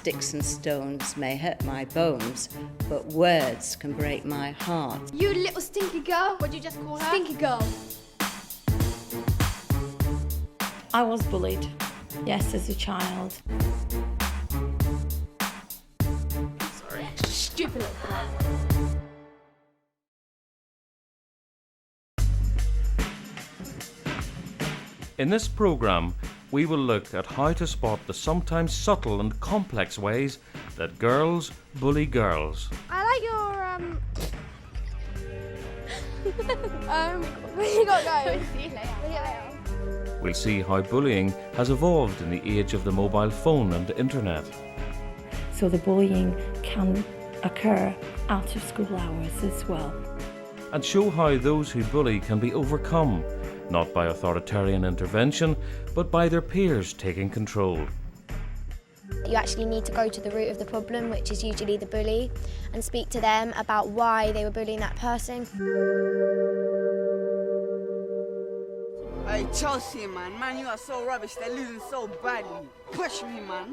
sticks and stones may hurt my bones, but words can break my heart. You little stinky girl. What'd you just call her? Stinky girl. I was bullied, yes, as a child. Sorry. Stupid little girl. In this programme, we will look at how to spot the sometimes subtle and complex ways that girls bully girls. I like your, where you got going? See you later. We'll see how bullying has evolved in the age of the mobile phone and internet. So the bullying can occur out of school hours as well. And show how those who bully can be overcome, not by authoritarian intervention, but by their peers taking control. You actually need to go to the root of the problem, which is usually the bully, and speak to them about why they were bullying that person. Hey Chelsea, man, you are so rubbish, they're losing so badly. Push me, man.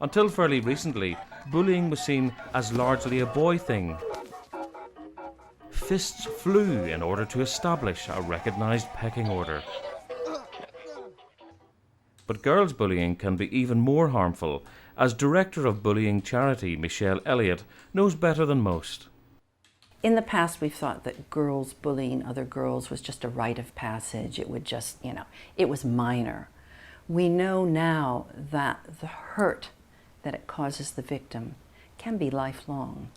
Until fairly recently, bullying was seen as largely a boy thing. Fists flew in order to establish a recognised pecking order. But girls' bullying can be even more harmful, as director of bullying charity Michelle Elliott knows better than most. In the past, we've thought that girls bullying other girls was just a rite of passage. It would just, it was minor. We know now that the hurt that it causes the victim can be lifelong,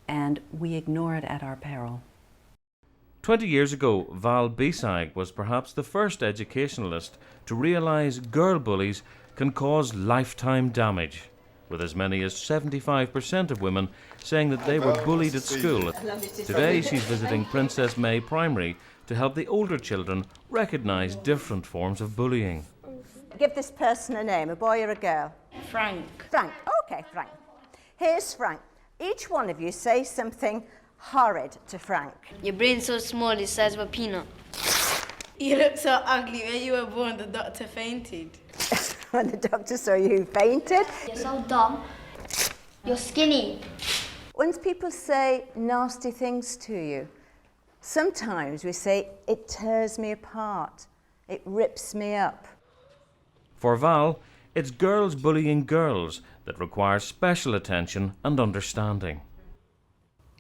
and we ignore it at our peril. 20 years ago, Val Bisag was perhaps the first educationalist to realise girl bullies can cause lifetime damage, with as many as 75% of women saying that they were bullied at school. Today she's visiting Princess May Primary to help the older children recognise different forms of bullying. Give this person a name, a boy or a girl? Frank. Frank. Okay, Frank. Here's Frank. Each one of you say something horrid to Frank. Your brain's so small, it's the size of a peanut. You look so ugly. When you were born, the doctor fainted. When the doctor saw you fainted. You're so dumb. You're skinny. When people say nasty things to you, sometimes we say, it tears me apart, it rips me up. For Val, it's girls bullying girls that require special attention and understanding.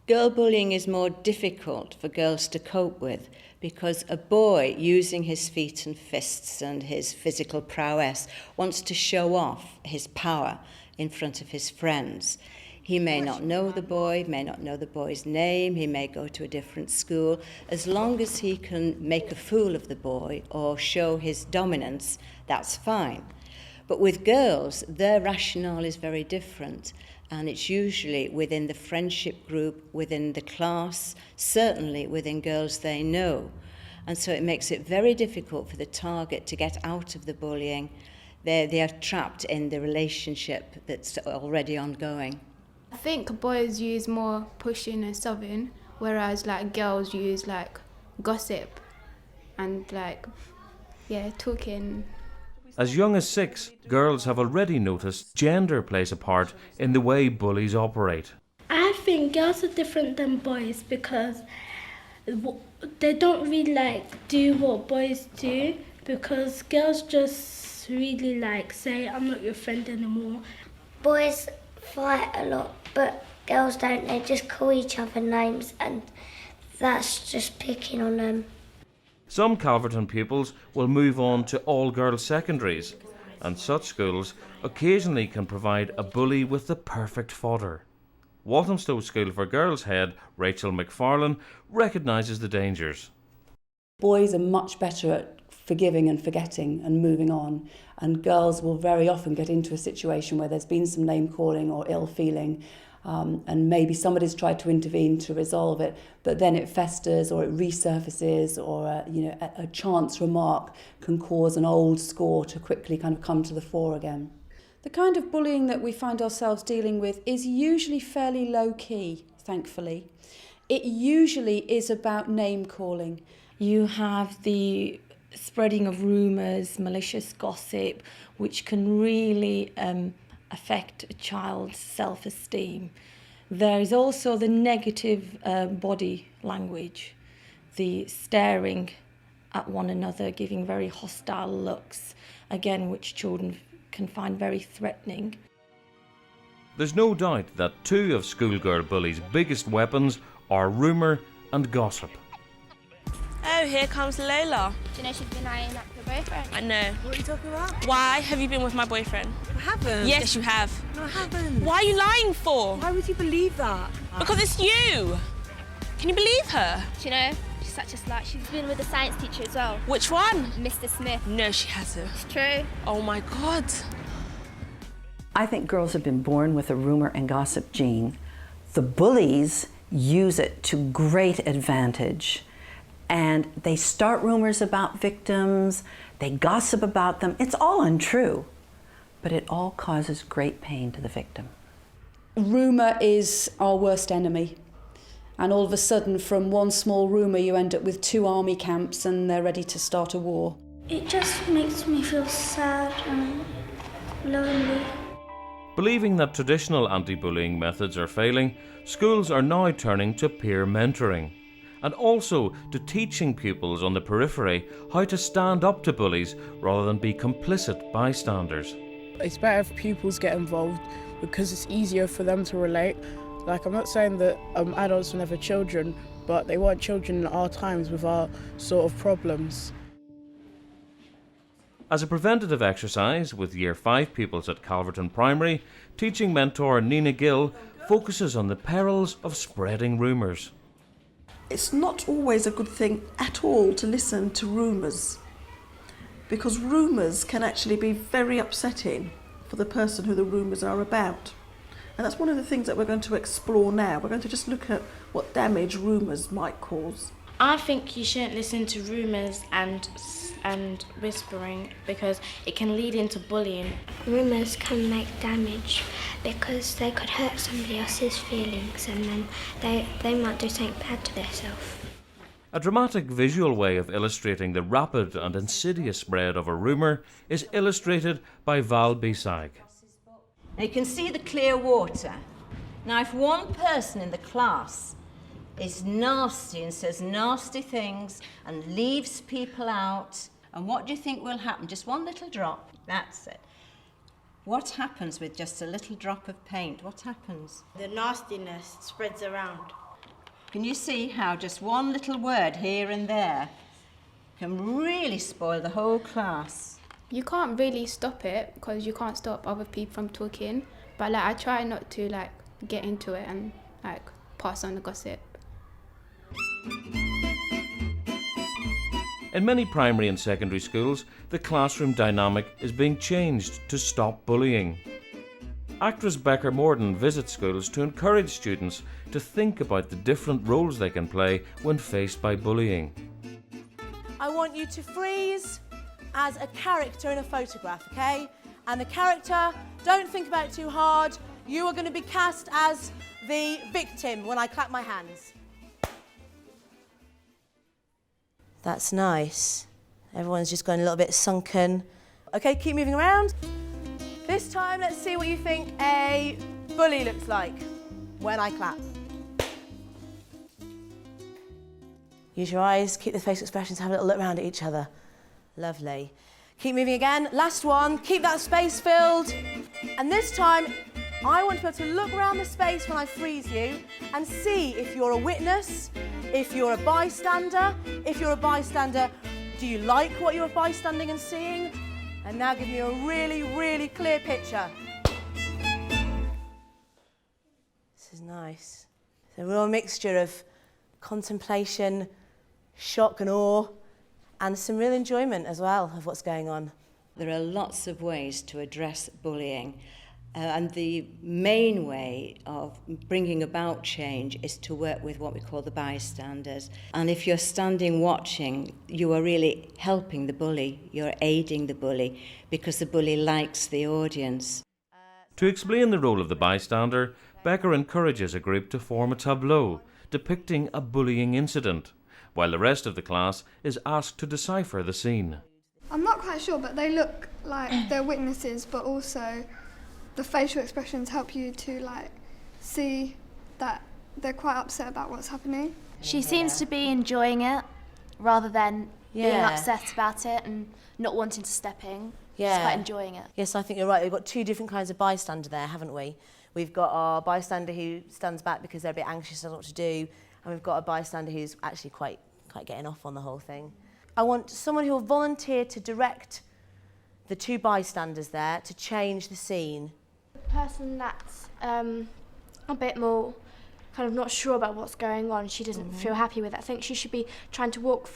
Girl bullying is more difficult for girls to cope with because a boy using his feet and fists and his physical prowess wants to show off his power in front of his friends. He may not know the boy, may not know the boy's name, he may go to a different school. As long as he can make a fool of the boy or show his dominance, that's fine. But with girls, their rationale is very different. And it's usually within the friendship group, within the class, certainly within girls they know. And so it makes it very difficult for the target to get out of the bullying. They are trapped in the relationship that's already ongoing. I think boys use more pushing and shoving, whereas girls use gossip and talking. As young as 6, girls have already noticed gender plays a part in the way bullies operate. I think girls are different than boys because they don't really do what boys do, because girls just really say, I'm not your friend anymore. Boys fight a lot, but girls don't. They just call each other names, and that's just picking on them. Some Calverton pupils will move on to all-girls secondaries, and such schools occasionally can provide a bully with the perfect fodder. Walthamstow School for Girls head Rachel McFarlane recognises the dangers. Boys are much better at forgiving and forgetting and moving on, and girls will very often get into a situation where there's been some name calling or ill feeling, and maybe somebody's tried to intervene to resolve it, but then it festers or it resurfaces, or a chance remark can cause an old score to quickly kind of come to the fore again. The kind of bullying that we find ourselves dealing with is usually fairly low key, thankfully. It usually is about name calling. You have the spreading of rumours, malicious gossip, which can really affect a child's self-esteem. There is also the negative body language, the staring at one another, giving very hostile looks, again, which children can find very threatening. There's no doubt that two of schoolgirl bullies' biggest weapons are rumour and gossip. Oh, here comes Lola. Do you know she's been eyeing up your boyfriend? I know. What are you talking about? Why have you been with my boyfriend? I haven't. Yes, you have. No, I haven't. Why are you lying for? Why would you believe that? Because it's you. Can you believe her? Do you know, she's such a slut. She's been with the science teacher as well. Which one? Mr. Smith. No, she hasn't. It's true. Oh my God. I think girls have been born with a rumor and gossip gene. The bullies use it to great advantage. And they start rumors about victims, they gossip about them. It's all untrue, but it all causes great pain to the victim. Rumour is our worst enemy. And all of a sudden, from one small rumour, you end up with 2 army camps and they're ready to start a war. It just makes me feel sad and lonely. Believing that traditional anti-bullying methods are failing, schools are now turning to peer mentoring, and also to teaching pupils on the periphery how to stand up to bullies rather than be complicit bystanders. It's better if pupils get involved because it's easier for them to relate. Like, I'm not saying that adults were never children, but they weren't children in our times with our sort of problems. As a preventative exercise with Year 5 pupils at Calverton Primary, teaching mentor Nina Gill focuses on the perils of spreading rumours. It's not always a good thing at all to listen to rumours, because rumours can actually be very upsetting for the person who the rumours are about. And that's one of the things that we're going to explore now. We're going to just look at what damage rumours might cause. I think you shouldn't listen to rumours and whispering because it can lead into bullying. Rumours can make damage because they could hurt somebody else's feelings and then they might do something bad to themselves. A dramatic visual way of illustrating the rapid and insidious spread of a rumour is illustrated by Val Bisag. Now you can see the clear water. Now if one person in the class is nasty and says nasty things and leaves people out, and what do you think will happen? Just one little drop, that's it. What happens with just a little drop of paint? What happens? The nastiness spreads around. Can you see how just one little word here and there can really spoil the whole class? You can't really stop it because you can't stop other people from talking, but like I try not to like get into it and like pass on the gossip. In many primary and secondary schools, the classroom dynamic is being changed to stop bullying. Actress Becca Morden visits schools to encourage students to think about the different roles they can play when faced by bullying. I want you to freeze as a character in a photograph, okay? And the character, don't think about it too hard. You are going to be cast as the victim when I clap my hands. That's nice. Everyone's just going a little bit sunken. Okay, keep moving around. This time, let's see what you think a bully looks like when I clap. Use your eyes, keep the facial expressions, have a little look around at each other. Lovely. Keep moving again. Last one, keep that space filled. And this time, I want you to be able to look around the space when I freeze you and see if you're a witness, if you're a bystander. If you're a bystander, do you like what you're bystanding and seeing? And now give me a really, really clear picture. This is nice. It's a real mixture of contemplation, shock and awe, and some real enjoyment as well of what's going on. There are lots of ways to address bullying. And the main way of bringing about change is to work with what we call the bystanders. And if you're standing watching, you are really helping the bully, you're aiding the bully, because the bully likes the audience. To explain the role of the bystander, Becca encourages a group to form a tableau depicting a bullying incident, while the rest of the class is asked to decipher the scene. I'm not quite sure, but they look like they're witnesses, but also the facial expressions help you to like see that they're quite upset about what's happening. She seems to be enjoying it rather than being Yeah. upset about it and not wanting to step in. Yeah. She's quite enjoying it. Yes, I think you're right. We've got two different kinds of bystander there, haven't we? We've got our bystander who stands back because they're a bit anxious, doesn't know what to do, and we've got a bystander who's actually quite getting off on the whole thing. I want someone who will volunteer to direct the two bystanders there to change the scene. The person that's a bit more kind of not sure about what's going on, she doesn't feel happy with it. I think she should be trying to walk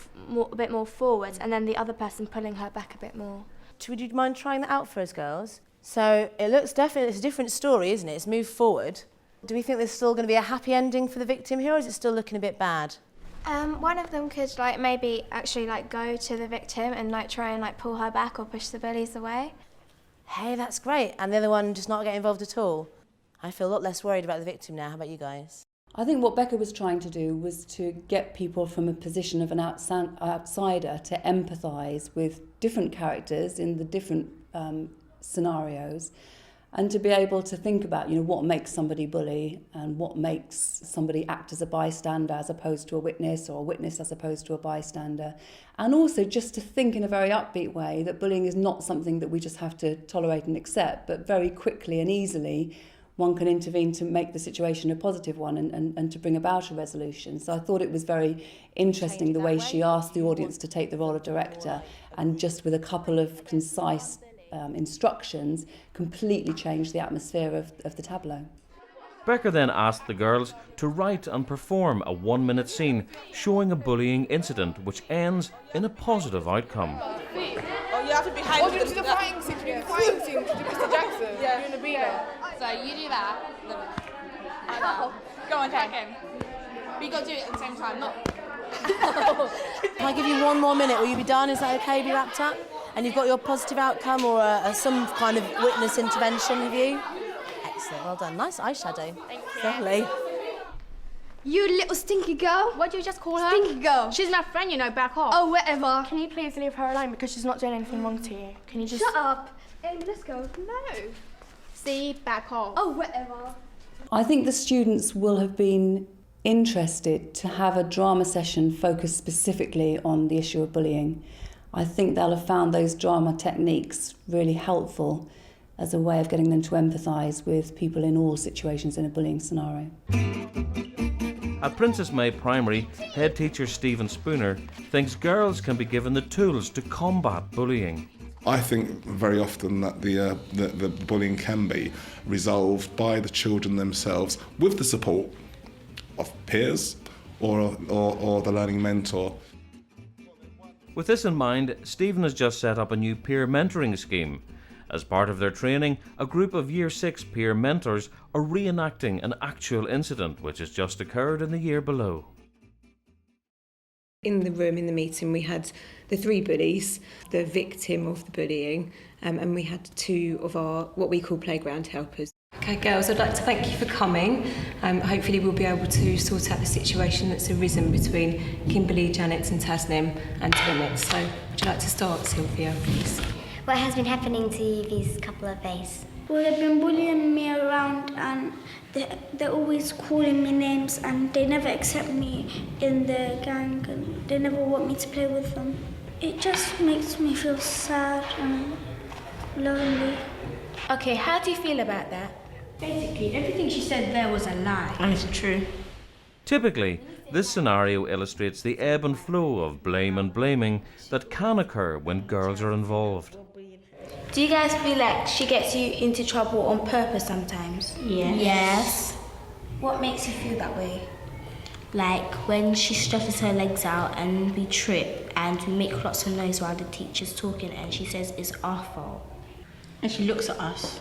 a bit more forwards, and then the other person pulling her back a bit more. Would you mind trying that out for us, girls? So it looks definitely, it's a different story, isn't it? It's moved forward. Do we think there's still going to be a happy ending for the victim here, or is it still looking a bit bad? One of them could like maybe actually like go to the victim and like try and like pull her back or push the bullies away. Hey, that's great. And the other one just not get involved at all? I feel a lot less worried about the victim now. How about you guys? I think what Becca was trying to do was to get people from a position of an outsider to empathise with different characters in the different scenarios, and to be able to think about, you know, what makes somebody bully and what makes somebody act as a bystander as opposed to a witness, or a witness as opposed to a bystander. And also just to think in a very upbeat way that bullying is not something that we just have to tolerate and accept, but very quickly and easily one can intervene to make the situation a positive one and to bring about a resolution. So I thought it was very interesting the way she asked the audience to take the role of director, and just with a couple of concise instructions completely changed the atmosphere of the tableau. Becker then asked the girls to write and perform a 1-minute scene showing a bullying incident which ends in a positive outcome. Oh, you have to be hiding. Oh, do the fighting scene. Do the fighting scene. Do Mr. Jackson. Yeah. You're in the beater. So you do that. Go on, check him. But you got to do it at the same time, not. Can I give you 1 more minute? Will you be done? Is that okay? Be wrapped up? And you've got your positive outcome or some kind of witness intervention, have you? Excellent. Well done. Nice eyeshadow. Thank you. Lovely. You little stinky girl. What did you just call her? Stinky girl. She's my friend, you know, back off. Oh, whatever. Can you please leave her alone because she's not doing anything wrong to you? Can you just... Shut up. Hey, let's go. No. See, back off. Oh, whatever. I think the students will have been interested to have a drama session focused specifically on the issue of bullying. I think they'll have found those drama techniques really helpful as a way of getting them to empathise with people in all situations in a bullying scenario. At Princess May Primary, head teacher Stephen Spooner thinks girls can be given the tools to combat bullying. I think very often that the bullying can be resolved by the children themselves with the support of peers or the learning mentor. With this in mind, Stephen has just set up a new peer mentoring scheme. As part of their training, a group of Year 6 peer mentors are reenacting an actual incident which has just occurred in the year below. In the room, in the meeting, we had the 3 bullies, the victim of the bullying, and we had 2 of our, what we call playground helpers. Okay, girls, I'd like to thank you for coming. Hopefully we'll be able to sort out the situation that's arisen between Kimberly, Janet and Tasnim and Emmett. So would you like to start, Sylvia, please? What has been happening to you these couple of days? Well, they've been bullying me around, and they're always calling me names, and they never accept me in the gang, and they never want me to play with them. It just makes me feel sad and lonely. Okay, how do you feel about that? Basically, everything she said there was a lie. And it's true. Typically, this scenario illustrates the ebb and flow of blame and blaming that can occur when girls are involved. Do you guys feel like she gets you into trouble on purpose sometimes? Yes. What makes you feel that way? Like when she stretches her legs out and we trip and we make lots of noise while the teacher's talking and she says it's our fault. And she looks at us.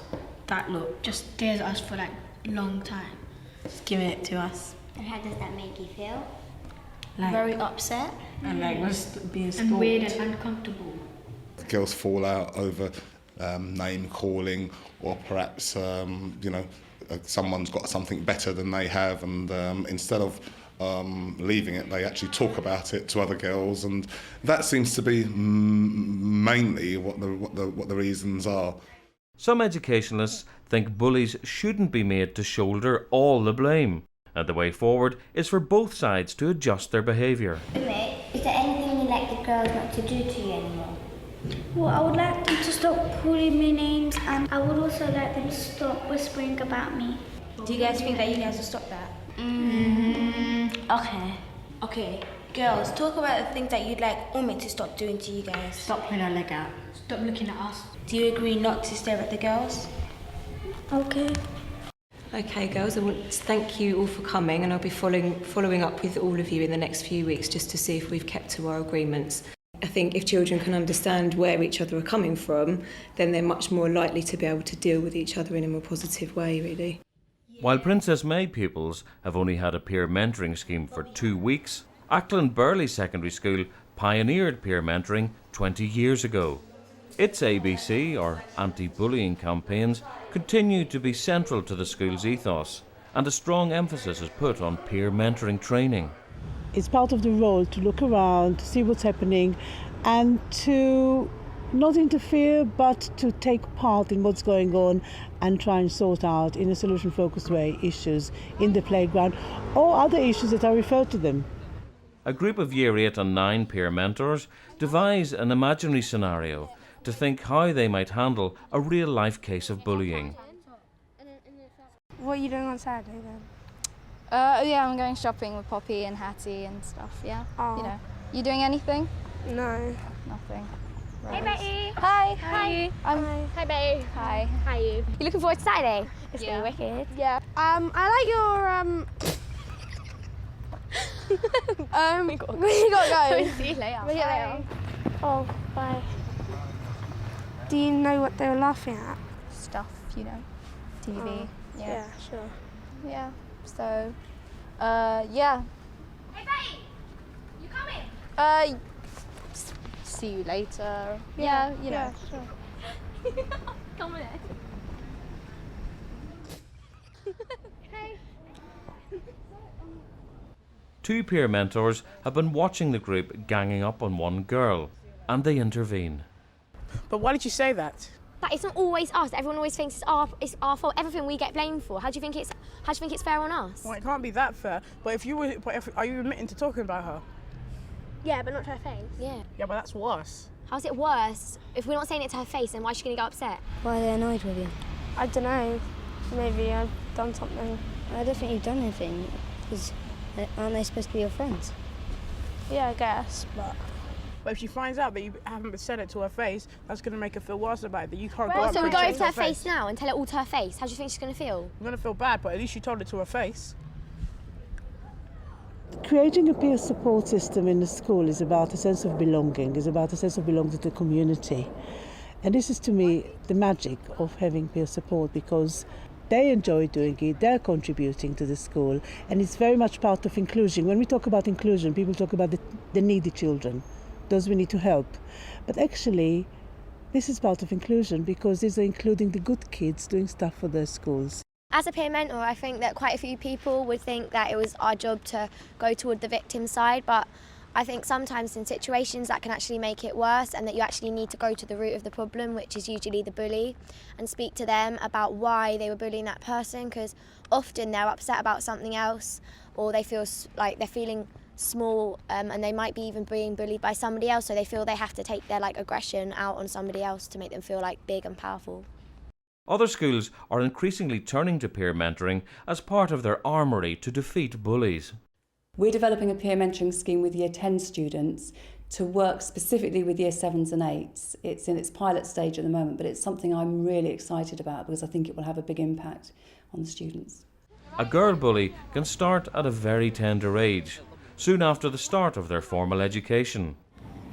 That look just stares at us for like a long time. Just giving it to us. And how does that make you feel? Like, very upset. And like was being and weird and uncomfortable. Girls fall out over name calling, or perhaps someone's got something better than they have, and instead of leaving it, they actually talk about it to other girls, and that seems to be mainly what the reasons are. Some educationalists think bullies shouldn't be made to shoulder all the blame, and the way forward is for both sides to adjust their behaviour. Is there anything you'd like the girls not to do to you anymore? Well, I would like them to stop calling me names, and I would also like them to stop whispering about me. Do you guys think that you guys will stop that? Okay. Okay, girls, talk about the things that you'd like Umi to stop doing to you guys. Stop putting her leg out. Stop looking at us. Do you agree not to stare at the girls? Okay. Okay, girls, I want to thank you all for coming, and I'll be following up with all of you in the next few weeks just to see if we've kept to our agreements. I think if children can understand where each other are coming from, then they're much more likely to be able to deal with each other in a more positive way, really. While Princess May pupils have only had a peer mentoring scheme for 2 weeks, Ackland Burley Secondary School pioneered peer mentoring 20 years ago. Its ABC, or anti-bullying campaigns, continue to be central to the school's ethos, and a strong emphasis is put on peer mentoring training. It's part of the role to look around, to see what's happening, and to not interfere, but to take part in what's going on and try and sort out, in a solution-focused way, issues in the playground or other issues that are referred to them. A group of Year 8 and 9 peer mentors devise an imaginary scenario to think how they might handle a real-life case of bullying. What are you doing on Saturday then? Yeah, I'm going shopping with Poppy and Hattie and stuff, yeah. Oh. You know. You doing anything? No. Nothing. Hey, Betty. Hi. Hi. Hi, Betty. Hi. How are you? You looking forward to Saturday? It's Yeah. gonna be wicked. Yeah. I like your we gotta go. See you later. See you later. Oh, bye. Do you know what they were laughing at? Stuff, you know. TV. Oh, yeah. yeah, sure. Yeah. So, yeah. Hey, Betty. You coming? See you later. Yeah, you know. Yeah, sure. Come on. Hey. 2 peer mentors have been watching the group ganging up on one girl, and they intervene. But why did you say that? But it's not always us. Everyone always thinks it's our fault. Everything we get blamed for. How do you think it's fair on us? Well, it can't be that fair. But are you admitting to talking about her? Yeah, but not to her face. Yeah. Yeah, but that's worse. How's it worse? If we're not saying it to her face, then why is she going to get upset? Why are they annoyed with you? I don't know. Maybe I've done something. I don't think you've done anything, because aren't they supposed to be your friends? Yeah, I guess, but... But if she finds out that you haven't said it to her face, that's going to make her feel worse about it, that you can't go up So we and go say over it to her face now and tell it all to her face. How do you think she's going to feel? I'm going to feel bad, but at least you told it to her face. Creating a peer support system in the school is about a sense of belonging, is about a sense of belonging to the community. And this is, to me, the magic of having peer support, because they enjoy doing it, they're contributing to the school, and it's very much part of inclusion. When we talk about inclusion, people talk about the needy children, those we need to help. But actually, this is part of inclusion, because these are including the good kids doing stuff for their schools. As a peer mentor, I think that quite a few people would think that it was our job to go toward the victim side, but I think sometimes in situations that can actually make it worse, and that you actually need to go to the root of the problem, which is usually the bully, and speak to them about why they were bullying that person, because often they're upset about something else, or they feel like they're feeling small, and they might be even being bullied by somebody else, so they feel they have to take their aggression out on somebody else to make them feel big and powerful. Other schools are increasingly turning to peer mentoring as part of their armoury to defeat bullies. We're developing a peer mentoring scheme with Year 10 students to work specifically with Year 7s and 8s. It's in its pilot stage at the moment, but it's something I'm really excited about, because I think it will have a big impact on the students. A girl bully can start at a very tender age, soon after the start of their formal education.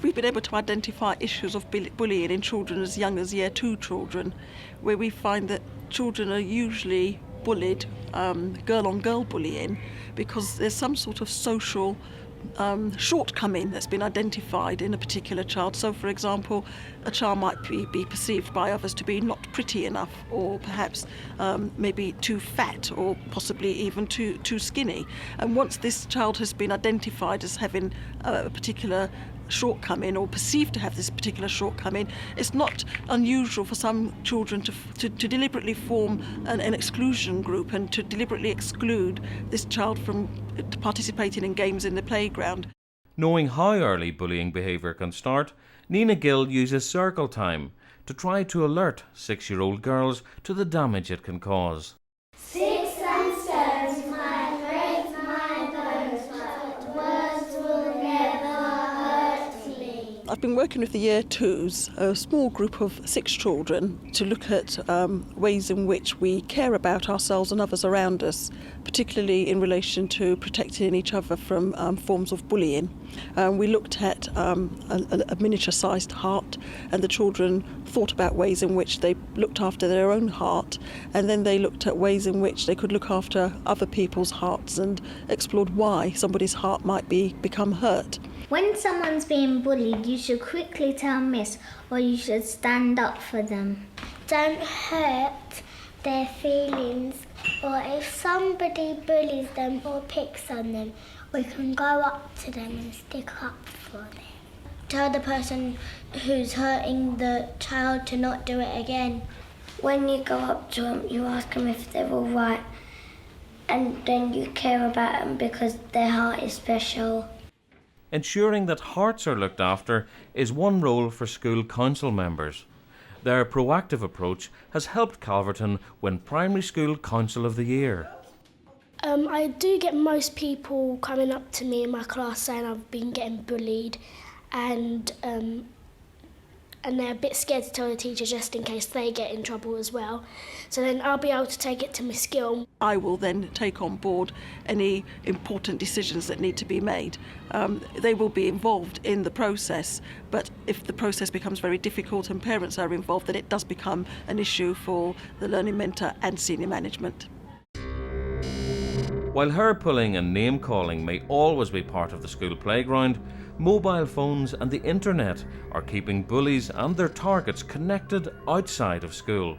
We've been able to identify issues of bullying in children as young as Year 2 children, where we find that children are usually bullied, girl-on-girl bullying, because there's some sort of social shortcoming that's been identified in a particular child. So, for example, a child might be perceived by others to be not pretty enough, or perhaps maybe too fat, or possibly even too skinny. And once this child has been identified as having a particular shortcoming or perceived to have this particular shortcoming, it's not unusual for some children to deliberately form an exclusion group and to deliberately exclude this child from participating in games in the playground. Knowing how early bullying behaviour can start, Nina Gill uses circle time to try to alert 6-year-old girls to the damage it can cause. 6 and stones might break my bones, but words will never hurt me. I've been working with the Year 2s, a small group of 6 children, to look at ways in which we care about ourselves and others around us, particularly in relation to protecting each other from forms of bullying. We looked at a miniature-sized heart, and the children thought about ways in which they looked after their own heart, and then they looked at ways in which they could look after other people's hearts and explored why somebody's heart might become hurt. When someone's being bullied, you should quickly tell Miss, or you should stand up for them. Don't hurt their feelings, or if somebody bullies them or picks on them, we can go up to them and stick up for them. Tell the person who's hurting the child to not do it again. When you go up to them, you ask them if they're all right, and then you care about them because their heart is special. Ensuring that hearts are looked after is one role for school council members. Their proactive approach has helped Calverton win Primary School Council of the Year. I do get most people coming up to me in my class saying I've been getting bullied, and they're a bit scared to tell the teacher just in case they get in trouble as well. So then I'll be able to take it to Miss Gill. I will then take on board any important decisions that need to be made. They will be involved in the process, but if the process becomes very difficult and parents are involved, then it does become an issue for the learning mentor and senior management. While hair pulling and name calling may always be part of the school playground, mobile phones and the internet are keeping bullies and their targets connected outside of school.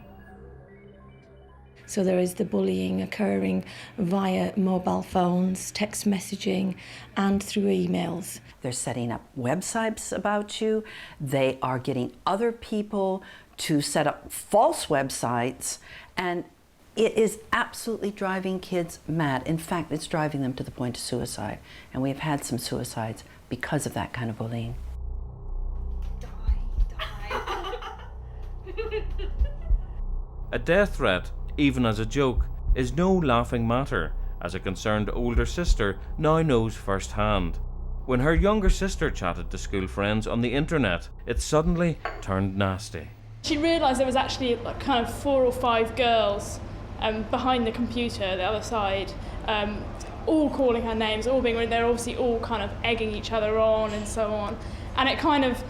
So there is the bullying occurring via mobile phones, text messaging, and through emails. They're setting up websites about you. They are getting other people to set up false websites, and it is absolutely driving kids mad. In fact, it's driving them to the point of suicide. And we've had some suicides because of that kind of bullying. A death threat, even as a joke, is no laughing matter, as a concerned older sister now knows firsthand. When her younger sister chatted to school friends on the internet, it suddenly turned nasty. She realised there was actually kind of 4 or 5 girls behind the computer, the other side, all calling her names, all being, they're obviously all kind of egging each other on and so on. And it kind of,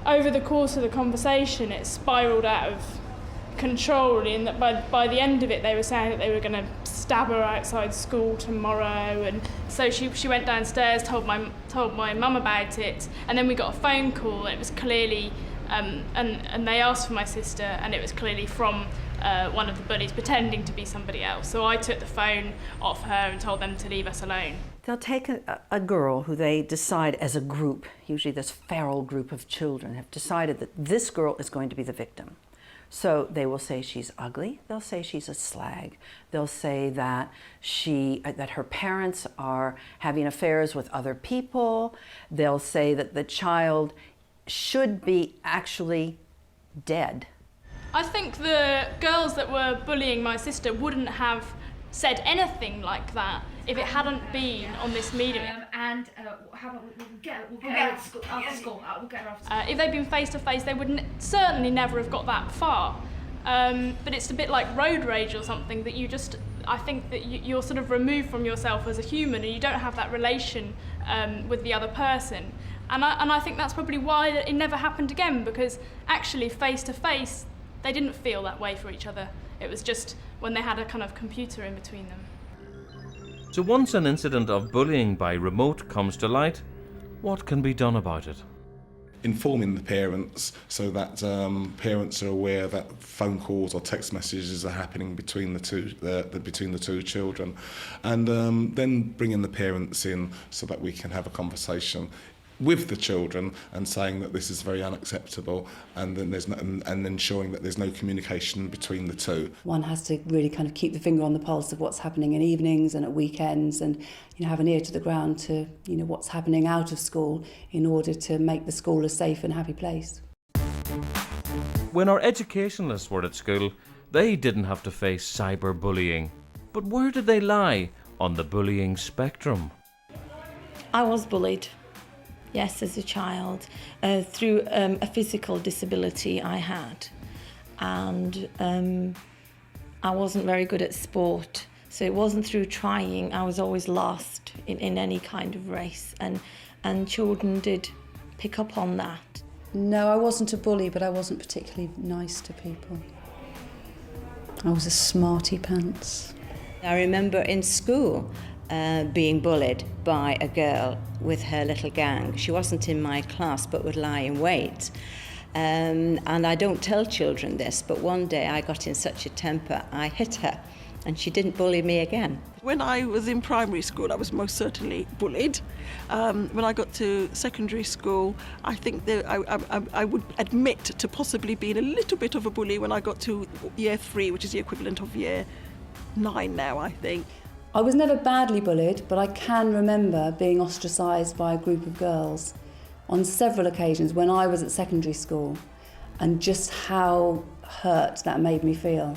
over the course of the conversation, it spiralled out of control, and that by the end of it they were saying that they were going to stab her outside school tomorrow. And so she went downstairs, told my mum about it, and then we got a phone call, and it was clearly, and they asked for my sister, and it was clearly from one of the bullies pretending to be somebody else. So I took the phone off her and told them to leave us alone. They'll take a girl who they decide as a group, usually this feral group of children, have decided that this girl is going to be the victim. So they will say she's ugly, they'll say she's a slag, they'll say that her parents are having affairs with other people, they'll say that the child should be actually dead. I think the girls that were bullying my sister wouldn't have said anything like that if it hadn't been on this medium. And how about we'll get her after school. We'll get her after school. If they'd been face to face, they would certainly never have got that far. But it's a bit like road rage or something, that I think that you're sort of removed from yourself as a human, and you don't have that relation with the other person. And I think that's probably why it never happened again, because actually face to face, they didn't feel that way for each other. It was just when they had a kind of computer in between them. So once an incident of bullying by remote comes to light, what can be done about it? Informing the parents so that parents are aware that phone calls or text messages are happening between the two children, and then bringing the parents in so that we can have a conversation with the children and saying that this is very unacceptable, and then and ensuring that there's no communication between the two. One has to really kind of keep the finger on the pulse of what's happening in evenings and at weekends, and have an ear to the ground to what's happening out of school in order to make the school a safe and happy place. When our educationalists were at school, they didn't have to face cyberbullying. But where did they lie on the bullying spectrum? I was bullied. Yes, as a child, through a physical disability I had. And I wasn't very good at sport, so it wasn't through trying. I was always lost in any kind of race, and children did pick up on that. No, I wasn't a bully, but I wasn't particularly nice to people. I was a smarty pants. I remember in school being bullied by a girl with her little gang. She wasn't in my class but would lie in wait. And I don't tell children this, but one day I got in such a temper, I hit her, and she didn't bully me again. When I was in primary school, I was most certainly bullied. When I got to secondary school, I think that I would admit to possibly being a little bit of a bully when I got to year 3, which is the equivalent of year 9 now, I think. I was never badly bullied, but I can remember being ostracised by a group of girls on several occasions when I was at secondary school, and just how hurt that made me feel.